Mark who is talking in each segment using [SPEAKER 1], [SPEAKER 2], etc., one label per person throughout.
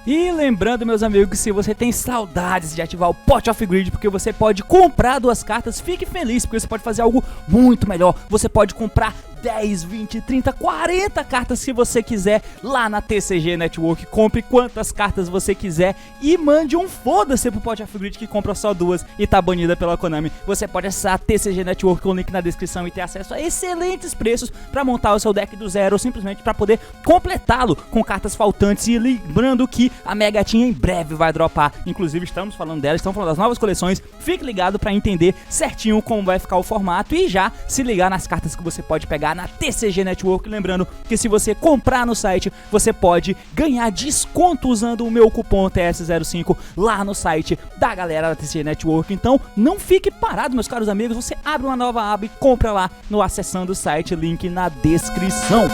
[SPEAKER 1] E lembrando, meus amigos, que se você tem saudades de ativar o Pot of Greed, porque você pode comprar 2 cartas, fique feliz, porque você pode fazer algo muito melhor. Você pode comprar 10, 20, 30, 40 cartas se você quiser lá na TCG Network. Compre quantas cartas você quiser e mande um foda-se pro Pot of Greed que compra só 2 e tá banida pela Konami. Você pode acessar a TCG Network com o link na descrição e ter acesso a excelentes preços pra montar o seu deck do zero ou simplesmente pra poder completá-lo com cartas faltantes. E lembrando que a Megatinha em breve vai dropar, inclusive estamos falando dela, estamos falando das novas coleções. Fique ligado pra entender certinho como vai ficar o formato e já se ligar nas cartas que você pode pegar na TCG Network. Lembrando que se você comprar no site, você pode ganhar desconto usando o meu cupom TS05 lá no site da galera da TCG Network. Então não fique parado, meus caros amigos, você abre uma nova aba e compra lá no acessando o site, link na descrição.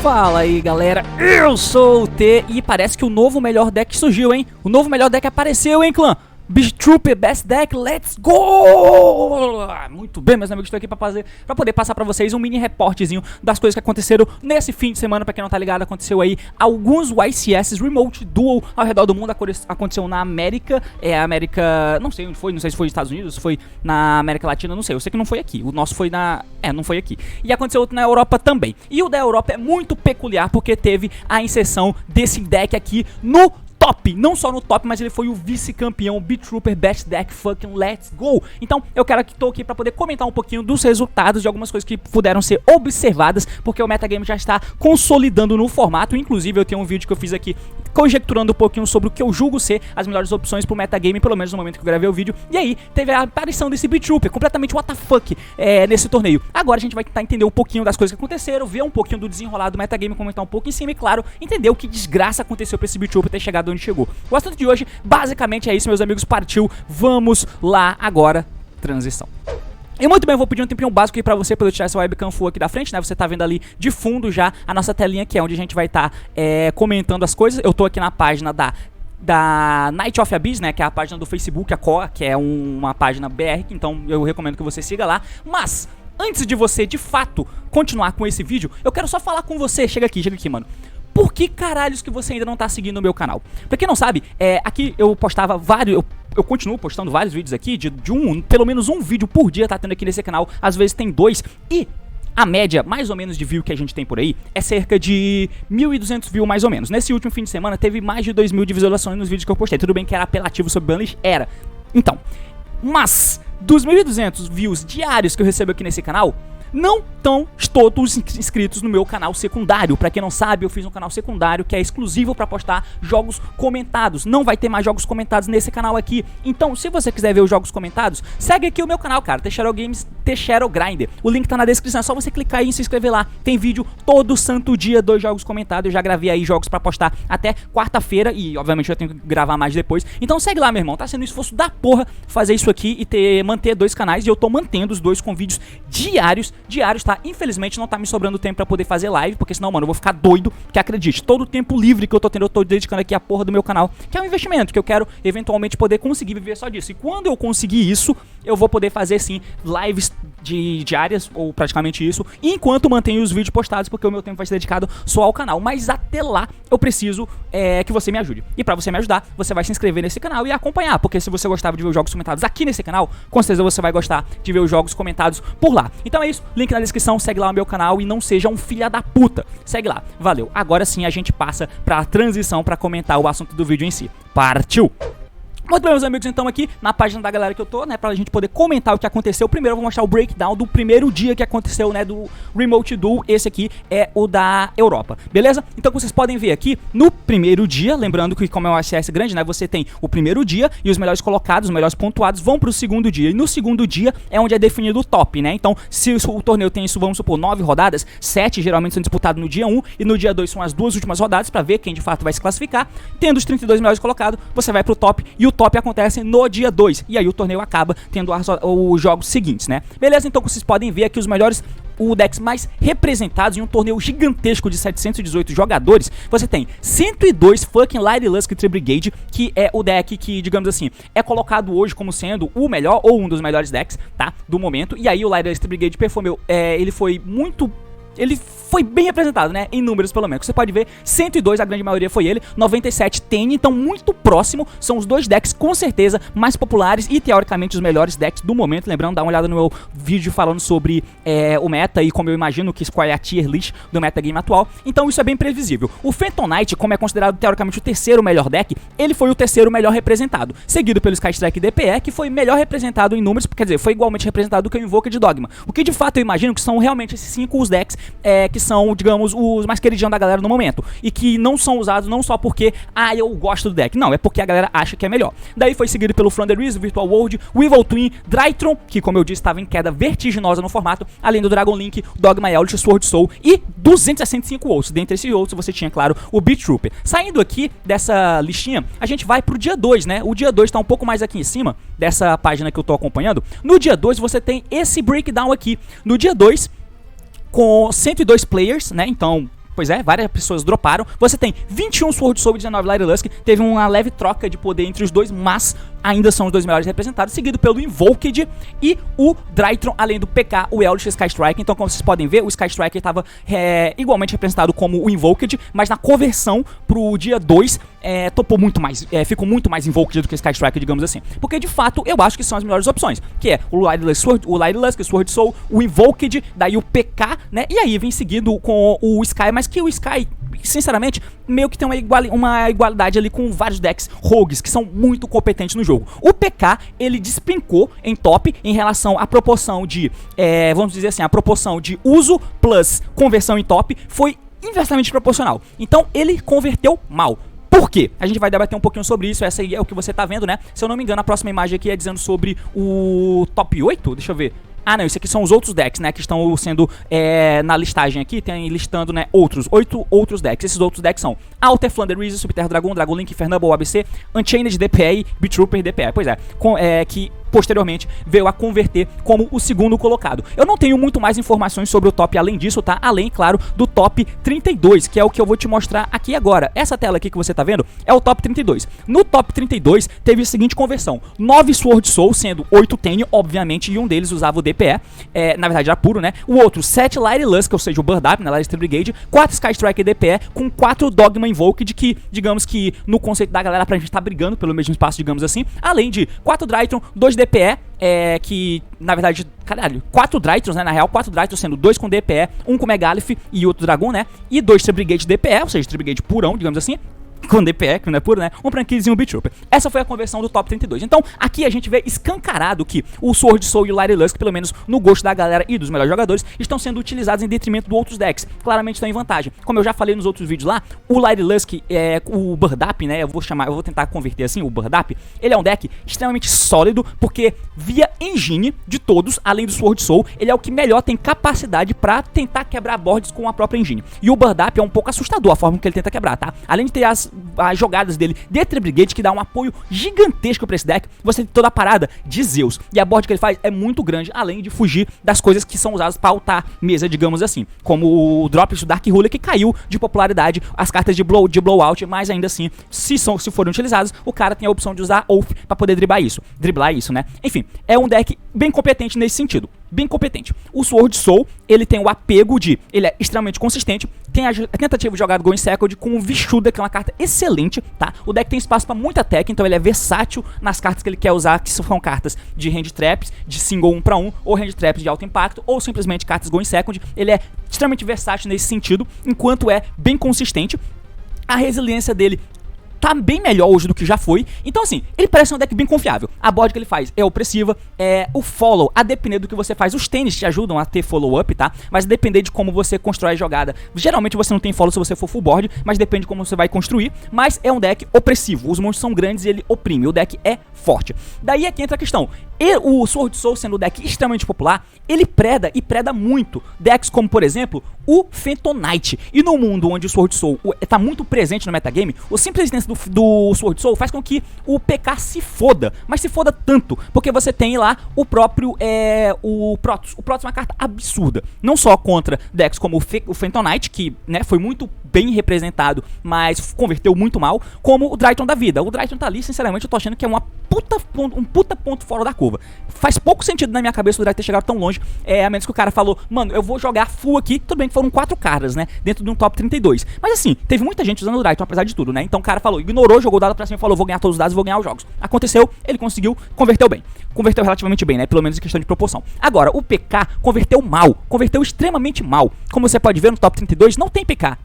[SPEAKER 1] Fala aí, galera, eu sou o T e parece que o novo melhor deck surgiu, hein? O novo melhor deck apareceu, hein, clã? Beast Trooper Best Deck, let's go! Muito bem, meus amigos, estou aqui pra poder passar pra vocês um mini reportezinho das coisas que aconteceram nesse fim de semana. Pra quem não tá ligado, aconteceu aí alguns YCS Remote Duel ao redor do mundo. Aconteceu na América, não sei onde foi, não sei se foi nos Estados Unidos, se foi na América Latina, não sei, eu sei que não foi aqui. O nosso foi não foi aqui. E aconteceu outro na Europa também. E o da Europa é muito peculiar porque teve a inserção desse deck aqui no top, não só no top, mas ele foi o vice-campeão Beast Trooper Best Deck fucking Let's Go. Então eu tô aqui pra poder comentar um pouquinho dos resultados de algumas coisas que puderam ser observadas, porque o metagame já está consolidando no formato. Inclusive eu tenho um vídeo que eu fiz aqui conjecturando um pouquinho sobre o que eu julgo ser as melhores opções pro metagame, pelo menos no momento que eu gravei o vídeo. E aí teve a aparição desse Beast Trooper, completamente what the fuck, nesse torneio. Agora a gente vai tentar entender um pouquinho das coisas que aconteceram, ver um pouquinho do desenrolar do metagame, comentar um pouco em cima e, claro, entender o que desgraça aconteceu pra esse Beast Trooper ter chegado onde chegou. O assunto de hoje basicamente é isso, meus amigos, partiu, vamos lá agora, transição. E muito bem, eu vou pedir um tempinho básico aqui pra você poder tirar essa webcam full aqui da frente, né? Você tá vendo ali de fundo já a nossa telinha, que é onde a gente vai estar comentando as coisas. Eu tô aqui na página da Night of Abyss, né, que é a página do Facebook, a COA, que é uma página BR, então eu recomendo que você siga lá. Mas antes de você, de fato, continuar com esse vídeo, eu quero só falar com você. Chega aqui, mano. Por que caralhos que você ainda não tá seguindo o meu canal? Pra quem não sabe, aqui eu postava vários... Eu continuo postando vários vídeos aqui, pelo menos um vídeo por dia tá tendo aqui nesse canal. Às vezes tem 2 e... a média, mais ou menos, de view que a gente tem por aí é cerca de 1.200 views, mais ou menos. Nesse último fim de semana teve mais de 2.000 de visualizações nos vídeos que eu postei. Tudo bem que era apelativo sobre Banlist? Era. Então, mas dos 1.200 views diários que eu recebo aqui nesse canal, não estão todos inscritos no meu canal secundário. Pra quem não sabe, eu fiz um canal secundário que é exclusivo pra postar jogos comentados. Não vai ter mais jogos comentados nesse canal aqui. Então, se você quiser ver os jogos comentados, segue aqui o meu canal, cara, The Shadow Games, The Shadow Grinder. O link tá na descrição, é só você clicar aí e se inscrever lá. Tem vídeo todo santo dia, 2 jogos comentados. Eu já gravei aí jogos pra postar até quarta-feira e, obviamente, eu tenho que gravar mais depois. Então segue lá, meu irmão. Tá sendo um esforço da porra fazer isso aqui e manter 2 canais. E eu tô mantendo os 2 com vídeos diários, tá? Infelizmente não tá me sobrando tempo pra poder fazer live, porque senão, mano, eu vou ficar doido, que acredite, todo o tempo livre que eu tô tendo, eu tô dedicando aqui a porra do meu canal, que é um investimento, que eu quero eventualmente poder conseguir viver só disso. E quando eu conseguir isso, eu vou poder fazer, sim, lives diárias, ou praticamente isso, enquanto mantenho os vídeos postados, porque o meu tempo vai ser dedicado só ao canal. Mas até lá, eu preciso que você me ajude. E pra você me ajudar, você vai se inscrever nesse canal e acompanhar, porque se você gostava de ver os jogos comentados aqui nesse canal, com certeza você vai gostar de ver os jogos comentados por lá. Então é isso, link na descrição, segue lá o meu canal e não seja um filho da puta. Segue lá, valeu. Agora sim a gente passa pra transição pra comentar o assunto do vídeo em si. Partiu! Muito bem, meus amigos, então aqui na página da galera que eu tô, né, pra gente poder comentar o que aconteceu. Primeiro eu vou mostrar o breakdown do primeiro dia que aconteceu, né, do Remote Duel. Esse aqui é o da Europa, beleza? Então como vocês podem ver aqui, no primeiro dia, lembrando que como é um ACS grande, né, você tem o primeiro dia e os melhores colocados, os melhores pontuados vão pro segundo dia. E no segundo dia é onde é definido o top, né? Então se o torneio tem isso, vamos supor, 9 rodadas, 7 geralmente são disputados no dia 1 e no dia 2 são as 2 últimas rodadas pra ver quem de fato vai se classificar. Tendo os 32 melhores colocados, você vai pro top e o top acontece no dia 2, e aí o torneio acaba tendo os jogos seguintes, né? Beleza? Então vocês podem ver aqui os melhores decks mais representados em um torneio gigantesco de 718 jogadores. Você tem 102 fucking Light Lusk Tree Brigade, que é o deck que, digamos assim, é colocado hoje como sendo o melhor ou um dos melhores decks, tá? Do momento. E aí o Light Lusk Tree Brigade performou, ele foi bem representado, né? Em números, pelo menos. Você pode ver, 102, a grande maioria foi ele, 97 Tene, então muito próximo. São os dois decks, com certeza, mais populares e, teoricamente, os melhores decks do momento. Lembrando, dá uma olhada no meu vídeo falando sobre o meta e como eu imagino qual é a tier list do metagame atual. Então isso é bem previsível. O Phantom Knight, como é considerado, teoricamente, o terceiro melhor deck, ele foi o terceiro melhor representado. Seguido pelo Sky Strike DPE, que foi melhor representado em números, quer dizer, foi igualmente representado do que o Invoked Dogma. O que, de fato, eu imagino que são realmente esses 5 os decks que são, digamos, os mais queridinhos da galera no momento, e que não são usados não só porque, eu gosto do deck, não, é porque a galera acha que é melhor. Daí foi seguido pelo Thunderwizard, Virtual World, Weevil Twin, Drytron, que como eu disse estava em queda vertiginosa no formato, além do Dragon Link, Dogma Eldritch, Sword Soul e 265 outros. Dentre esses outros você tinha, claro, o Beat Trooper. Saindo aqui dessa listinha, a gente vai pro dia 2, né? O dia 2 tá um pouco mais aqui em cima dessa página que eu tô acompanhando. No dia 2 você tem esse breakdown aqui. No dia 2, com 102 players, né? Então, pois é, várias pessoas droparam. Você tem 21 Sword Soul e 19 Light Lusk. Teve uma leve troca de poder entre os dois, mas ainda são os dois melhores representados, seguido pelo Invoked e o Drytron, além do PK, o Eldritch Sky Strike. Então, como vocês podem ver, o Sky Strike estava igualmente representado como o Invoked, mas na conversão pro dia 2, topou muito mais, ficou muito mais Invoked do que o Sky Strike, digamos assim. Porque, de fato, eu acho que são as melhores opções, que é o Light Lusk, o Sword Soul, o Invoked, daí o PK, né? E aí vem seguido com o Sky, mas que o Sky, sinceramente, meio que tem uma igualdade ali com vários decks rogues, que são muito competentes no jogo. O PK, ele despencou em top em relação à proporção de, vamos dizer assim, a proporção de uso plus conversão em top foi inversamente proporcional. Então, ele converteu mal. Por quê? A gente vai debater um pouquinho sobre isso. Essa aí é o que você tá vendo, né? Se eu não me engano, a próxima imagem aqui é dizendo sobre o top 8. Deixa eu ver. Ah, não, isso aqui são os outros decks, né, que estão sendo, na listagem aqui, tem listando, né, 8 outros decks. Esses outros decks são Alter, Thunderwizard, Subterra Dragon, Dragon Link, Infernable, ABC, Unchained, DPE, Beat Trooper e DPE. Pois é, que posteriormente veio a converter como o segundo colocado. Eu não tenho muito mais informações sobre o top além disso, tá? Além, claro, do top 32, que é o que eu vou te mostrar aqui agora. Essa tela aqui que você tá vendo é o top 32. No top 32 teve a seguinte conversão: 9 Sword Soul, sendo 8 Tenyo, obviamente, e um deles usava o DPE, na verdade era puro, né? O outro, 7 Light Lusk, ou seja, o Bird Up, né? Light Steel Brigade, 4 Sky Strike DPE, com 4 Dogma Invoked, que, digamos que, no conceito da galera, pra gente tá brigando pelo mesmo espaço, digamos assim, além de 4 Drytron, 2 DPE, que, na verdade, caralho, 4 Drytrons, né, na real, 4 Drytrons sendo 2 com DPE, 1 com Megalith e outro Dragão, né, e 2 Tree Brigade DPE, ou seja, Tree Brigade purão, digamos assim, com DPE, que não é puro, né? Um Prankies e um Beat Trooper. Essa foi a conversão do top 32. Então, aqui a gente vê escancarado que o Sword Soul e o Light Lusk, pelo menos no gosto da galera e dos melhores jogadores, estão sendo utilizados em detrimento de outros decks. Claramente estão em vantagem. Como eu já falei nos outros vídeos lá, o Light Lusk, o Bird Up, né? Eu vou tentar converter assim, o Bird Up. Ele é um deck extremamente sólido, porque via engine de todos, além do Sword Soul, ele é o que melhor tem capacidade pra tentar quebrar boards com a própria engine. E o Bird Up é um pouco assustador a forma que ele tenta quebrar, tá? Além de ter as jogadas dele de Tree Brigade, que dá um apoio gigantesco pra esse deck, você tem toda a parada de Zeus. E a board que ele faz é muito grande, além de fugir das coisas que são usadas pra altar mesa, digamos assim. Como o Dropless do Dark Ruler, que caiu de popularidade, as cartas de blowout, mas ainda assim, se forem utilizadas, o cara tem a opção de usar Oath pra poder driblar isso, né? Enfim, é um deck bem competente nesse sentido. Bem competente. O Sword Soul, ele tem o apego de... Ele é extremamente consistente. Tem a tentativa de jogar Going Second com o Vishuda, que é uma carta excelente, tá? O deck tem espaço pra muita tech, então ele é versátil nas cartas que ele quer usar, que são cartas de hand traps, de single 1 para 1, ou hand traps de alto impacto, ou simplesmente cartas Going Second. Ele é extremamente versátil nesse sentido, enquanto é bem consistente. A resiliência dele tá bem melhor hoje do que já foi. Então assim, ele parece um deck bem confiável. A board que ele faz é opressiva, o follow, a depender do que você faz. Os tênis te ajudam a ter follow-up, tá? Mas depender de como você constrói a jogada. Geralmente você não tem follow se você for full board, mas depende de como você vai construir. Mas é um deck opressivo. Os monstros são grandes e ele oprime. O deck é forte. Daí é que entra a questão. E o Sword Soul, sendo um deck extremamente popular, ele preda e preda muito decks como, por exemplo, o Phantom Knight. E no mundo onde o Sword Soul está muito presente no metagame, o simples existência do Sword Soul faz com que o PK se foda. Mas se foda tanto, porque você tem lá o próprio, o Protoss. O Protoss é uma carta absurda. Não só contra decks como o Phantom Knight, que, né, foi muito bem representado, mas converteu muito mal, como o Drytron da vida. O Drytron tá ali, sinceramente, eu tô achando que é um puta ponto fora da curva. Faz pouco sentido na minha cabeça o Drytron ter chegado tão longe, a menos que o cara falou, mano, eu vou jogar full aqui. Tudo bem que foram 4 caras, né, dentro de um top 32. Mas assim, teve muita gente usando o Drytron, apesar de tudo, né. Então o cara falou, ignorou, jogou o dado pra cima e falou, vou ganhar todos os dados, vou ganhar os jogos. Aconteceu, ele conseguiu, converteu bem. Converteu relativamente bem, né, pelo menos em questão de proporção. Agora, o PK converteu mal, converteu extremamente mal. Como você pode ver no top 32, não tem PK.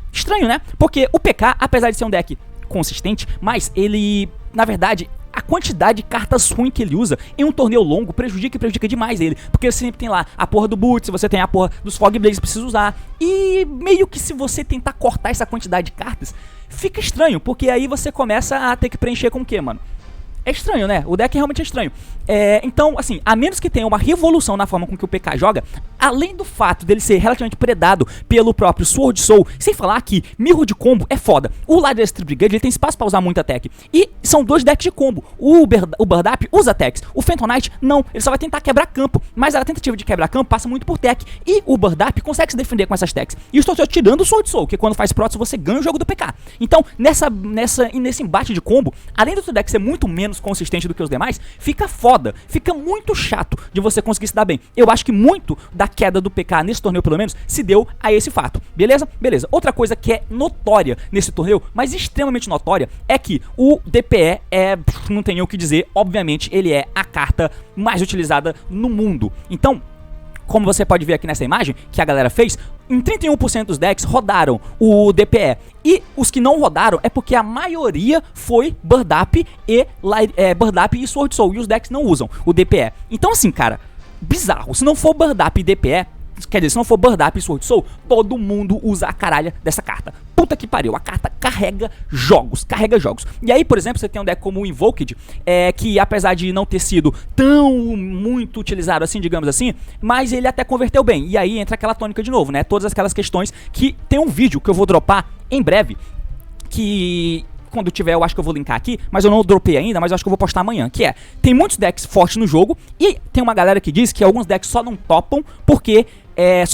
[SPEAKER 1] Estranho, né? Porque o PK, apesar de ser um deck consistente, mas ele, na verdade, a quantidade de cartas ruins que ele usa em um torneio longo prejudica demais ele. Porque você sempre tem lá a porra do Boots, você tem a porra dos Fog Blades que precisa usar. E meio que se você tentar cortar essa quantidade de cartas, fica estranho, porque aí você começa a ter que preencher com o quê, mano? É estranho, né? O deck realmente é estranho. Então, assim, a menos que tenha uma revolução na forma com que o PK joga, além do fato dele ser relativamente predado pelo próprio Sword Soul, sem falar que Mirror de combo é foda. O Light Brigade, ele tem espaço pra usar muita tech. E são 2 decks de combo. O Burdap usa techs. O Phantom Knight, não. Ele só vai tentar quebrar campo. Mas a tentativa de quebrar campo passa muito por tech. E o Burdap consegue se defender com essas techs. E eu estou tirando o Sword Soul, que quando faz Protoss você ganha o jogo do PK. Então, nesse embate de combo, além do seu deck ser muito menos consistente do que os demais, fica foda, fica muito chato de você conseguir se dar bem. Eu acho que muito da queda do PK nesse torneio, pelo menos, se deu a esse fato, beleza? Beleza. Outra coisa que é notória nesse torneio, mas extremamente notória, é que o DPE não tem o que dizer, obviamente, ele é a carta mais utilizada no mundo. Então, como você pode ver aqui nessa imagem que a galera fez, em 31% dos decks rodaram o DPE. E os que não rodaram é porque a maioria foi Burdap e Sword Soul. E os decks não usam o DPE. Então assim, cara, bizarro. Se não for Burdap e DPE, quer dizer, se não for Burdap e Sword Soul, todo mundo usa a caralha dessa carta. Puta que pariu, a carta carrega jogos, E aí, por exemplo, você tem um deck como o Invoked, que apesar de não ter sido tão muito utilizado assim, digamos assim, mas ele até converteu bem. E aí entra aquela tônica de novo, né? Todas aquelas questões que tem um vídeo que eu vou dropar em breve, que quando tiver eu acho que eu vou linkar aqui, mas eu não dropei ainda, mas eu acho que eu vou postar amanhã, que tem muitos decks fortes no jogo, e tem uma galera que diz que alguns decks só não topam porque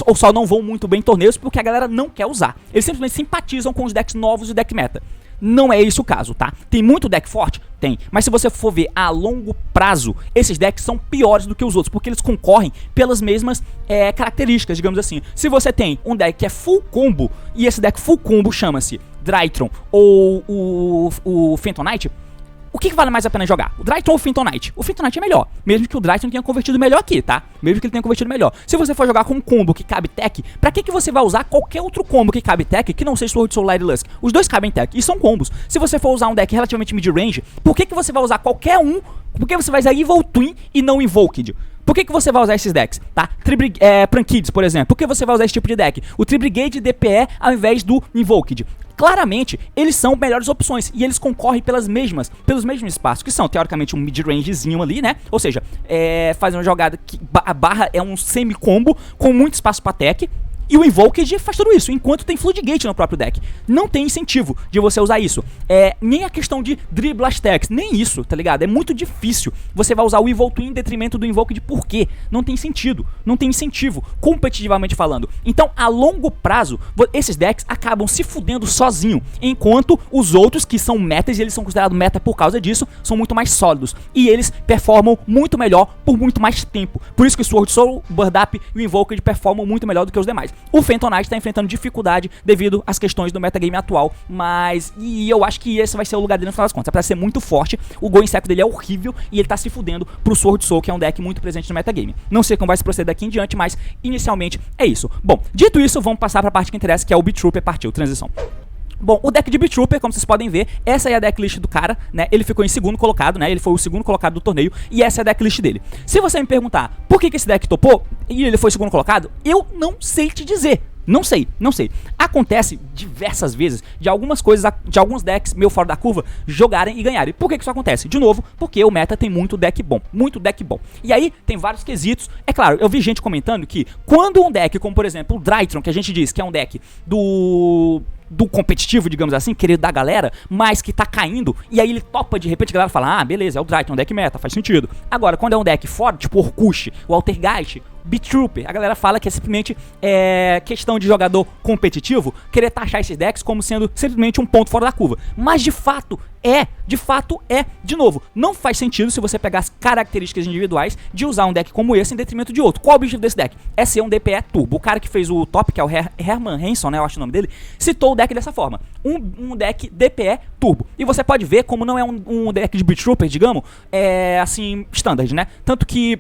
[SPEAKER 1] ou só não vão muito bem em torneios porque a galera não quer usar. Eles simplesmente simpatizam com os decks novos e o deck meta. Não é esse o caso, tá? Tem muito deck forte? Tem. Mas se você for ver a longo prazo, esses decks são piores do que os outros, porque eles concorrem pelas mesmas características, digamos assim. Se você tem um deck que é full combo, e esse deck full combo chama-se Drytron ou o Phantom Knight, o que vale mais a pena jogar? O Drytron ou o Phantom Knight? O Phantom Knight é melhor, mesmo que o Drytron tenha convertido melhor aqui, tá? Mesmo que ele tenha convertido melhor. Se você for jogar com um combo que cabe tech, pra que você vai usar qualquer outro combo que cabe tech que não seja Sword Soul Light Lusk? Os dois cabem tech, e são combos. Se você for usar um deck relativamente mid-range, por que você vai usar qualquer um? Por que você vai usar Evil Twin e não Invoked? Por que você vai usar esses decks, tá? Prankids, por exemplo. Por que você vai usar esse tipo de deck? O Tri-Brigade DPE ao invés do Invoked. Claramente, eles são melhores opções e eles concorrem pelos mesmos espaços, que são, teoricamente, um mid-rangezinho ali, né? Ou seja, fazer uma jogada que a barra é um semi-combo com muito espaço pra tech. E o Invoked faz tudo isso, enquanto tem Floodgate no próprio deck. Não tem incentivo de você usar isso. Nem a questão de driblar as techs, nem isso, tá ligado? É muito difícil. Você vai usar o Evil Twin em detrimento do Invoked, por quê? Não tem sentido. Não tem incentivo, competitivamente falando. Então, a longo prazo, esses decks acabam se fudendo sozinho, enquanto os outros, que são metas, e eles são considerados meta por causa disso, são muito mais sólidos. E eles performam muito melhor por muito mais tempo. Por isso que o Sword Soul, o Burdap e o Invoked performam muito melhor do que os demais. O Phantom Knight está enfrentando dificuldade devido às questões do metagame atual, e eu acho que esse vai ser o lugar dele no final das contas. Apesar de ser muito forte, o Go Insecto dele é horrível e ele tá se fudendo pro Sword Soul, que é um deck muito presente no metagame. Não sei como vai se proceder daqui em diante, mas inicialmente é isso. Bom, dito isso, vamos passar pra parte que interessa, que é o Beat Trooper. Partiu, transição. Bom, o deck de Beat Trooper, como vocês podem ver, essa é a decklist do cara, né? Ele ficou em segundo colocado, né? Ele foi o segundo colocado do torneio e essa é a decklist dele. Se você me perguntar por que esse deck topou e ele foi segundo colocado, eu não sei te dizer. Não sei, não sei. Acontece diversas vezes de algumas coisas, de alguns decks meio fora da curva jogarem e ganharem. Por que isso acontece? De novo, porque o meta tem muito deck bom, muito deck bom. E aí tem vários quesitos. É claro, eu vi gente comentando que quando um deck, como por exemplo o Drytron, que a gente diz que é um deck do competitivo, digamos assim, querido da galera, mas que tá caindo, e aí ele topa de repente, a galera fala, ah, beleza, é o Drytron, deck meta, faz sentido. Agora, quando é um deck fora, tipo Orkush, o Altergeist, Beat Trooper, a galera fala que é simplesmente questão de jogador competitivo querer taxar esses decks como sendo simplesmente um ponto fora da curva. Mas de fato é, de novo, não faz sentido se você pegar as características individuais de usar um deck como esse em detrimento de outro. Qual é o objetivo desse deck? É ser um DPE turbo. O cara que fez o top, que é o Herman Hanson, né, eu acho o nome dele, citou o deck dessa forma. Um deck DPE turbo. E você pode ver como não é um deck de Beat Trooper, digamos, assim, standard, né? Tanto que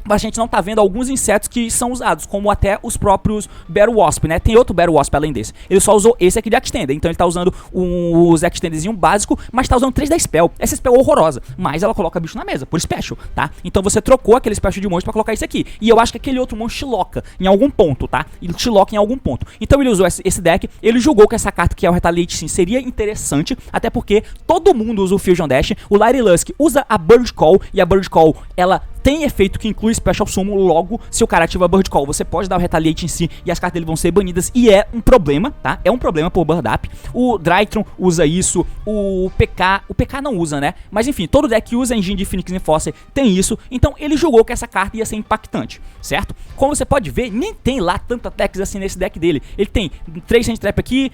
[SPEAKER 1] a gente não tá vendo alguns insetos que são usados, como até os próprios Battle Wasp, né? Tem outro Battle Wasp além desse. Ele só usou esse aqui de Extender, então ele tá usando os Extenderzinho básico, mas tá usando 3 da Spell. Essa Spell é horrorosa, mas ela coloca bicho na mesa, por Special, tá? Então você trocou aquele Special de monstro pra colocar esse aqui. E eu acho que aquele outro monstro te loca em algum ponto, tá? Ele te loca em algum ponto. Então ele usou esse deck, ele julgou que essa carta que é o Retaliate sim seria interessante, até porque todo mundo usa o Fusion Dash, o Lady Lusk usa a Bird Call, e a Bird Call, ela tem efeito que inclui Special Summon, logo, se o cara ativa Bird Call, você pode dar o Retaliate em si e as cartas dele vão ser banidas, e é um problema, tá? É um problema por Bird Up. O Drytron usa isso, o PK não usa, né? Mas enfim, todo deck que usa Engine de Phoenix Enforcer tem isso, então ele julgou que essa carta ia ser impactante, certo? Como você pode ver, nem tem lá tanta decks assim nesse deck dele. Ele tem 3 Hand Trap aqui,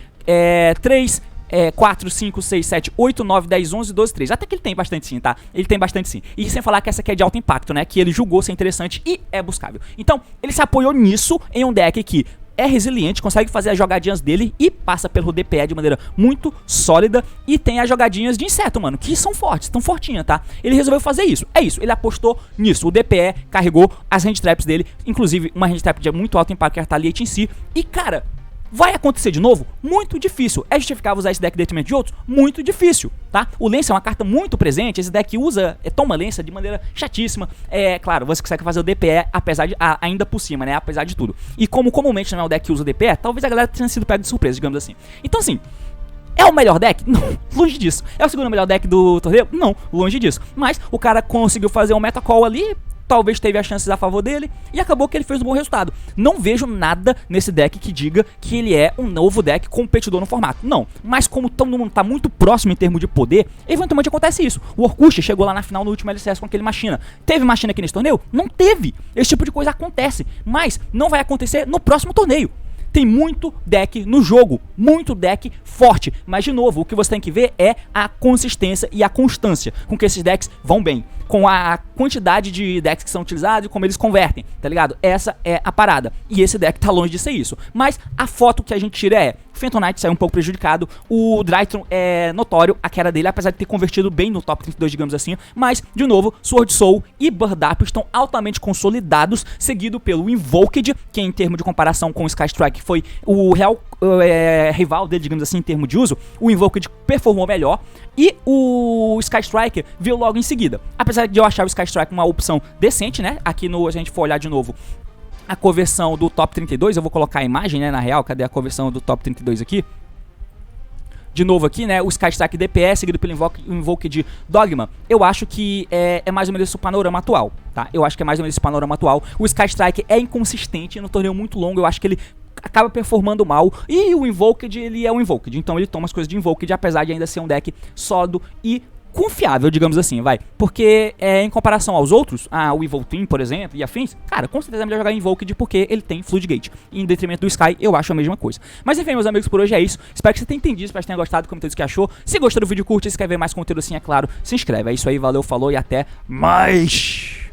[SPEAKER 1] 4, 5, 6, 7, 8, 9, 10, 11, 12, 13. Até que ele tem bastante sim, tá? Ele tem bastante sim. E sem falar que essa aqui é de alto impacto, né? Que ele julgou ser interessante e é buscável. Então, ele se apoiou nisso em um deck que é resiliente, consegue fazer as jogadinhas dele e passa pelo DPE de maneira muito sólida. E tem as jogadinhas de inseto, mano, que são fortes, tão fortinhas, tá? Ele resolveu fazer isso, é isso, ele apostou nisso. O DPE carregou as hand traps dele, inclusive uma hand trap de muito alto impacto que é a Retaliate em si. E, cara, vai acontecer de novo? Muito difícil. É justificável usar esse deck em detrimento de outros? Muito difícil, tá? O Lance é uma carta muito presente, esse deck toma Lance de maneira chatíssima. É claro, você consegue fazer o DPE apesar de, ainda por cima, né? Apesar de tudo. E como comumente não é o deck que usa o DPE, talvez a galera tenha sido pego de surpresa, digamos assim. Então assim, é o melhor deck? Não, longe disso. É o segundo melhor deck do torneio? Não, longe disso. Mas o cara conseguiu fazer um meta call ali, talvez teve as chances a favor dele e acabou que ele fez um bom resultado. Não vejo nada nesse deck que diga que ele é um novo deck competidor no formato. Não, mas como todo mundo tá muito próximo em termos de poder, eventualmente acontece isso. O Orkush chegou lá na final no último LCS com aquele Machina. Teve Machina aqui nesse torneio? Não teve. Esse tipo de coisa acontece, mas não vai acontecer no próximo torneio. Tem muito deck no jogo, muito deck forte, mas de novo, o que você tem que ver é a consistência e a constância com que esses decks vão bem, com a quantidade de decks que são utilizados e como eles convertem, tá ligado? Essa é a parada, e esse deck tá longe de ser isso, mas a foto que a gente tira é Phantom Knight saiu um pouco prejudicado, o Drytron é notório a queda dele, apesar de ter convertido bem no top 32, digamos assim, mas, de novo, Sword Soul e Bird Up estão altamente consolidados, seguido pelo Invoked, que em termos de comparação com o Sky Strike foi o real rival dele, digamos assim, em termos de uso. O Invoked performou melhor e o Sky Strike veio logo em seguida. Apesar de eu achar o Sky Strike uma opção decente, né, aqui no, se a gente for olhar de novo a conversão do top 32, eu vou colocar a imagem, né, na real, cadê a conversão do top 32 aqui? De novo aqui, né, o Sky Strike DPS seguido pelo Invoked Dogma, eu acho que é mais ou menos esse o panorama atual, tá? Eu acho que é mais ou menos esse panorama atual. O Sky Strike é inconsistente no torneio muito longo, eu acho que ele acaba performando mal, e o Invoked, ele é um Invoked, então ele toma as coisas de Invoked, apesar de ainda ser um deck sólido e confiável, digamos assim, vai. Porque em comparação aos outros, o Evil Twin, por exemplo, e afins, cara, com certeza é melhor jogar Invoked porque ele tem Floodgate. E em detrimento do Sky, eu acho a mesma coisa. Mas enfim, meus amigos, por hoje é isso. Espero que você tenha entendido, espero que você tenha gostado, comentários que achou. Se gostou do vídeo, curte, se quer ver mais conteúdo assim, é claro, se inscreve. É isso aí, valeu, falou e até mais!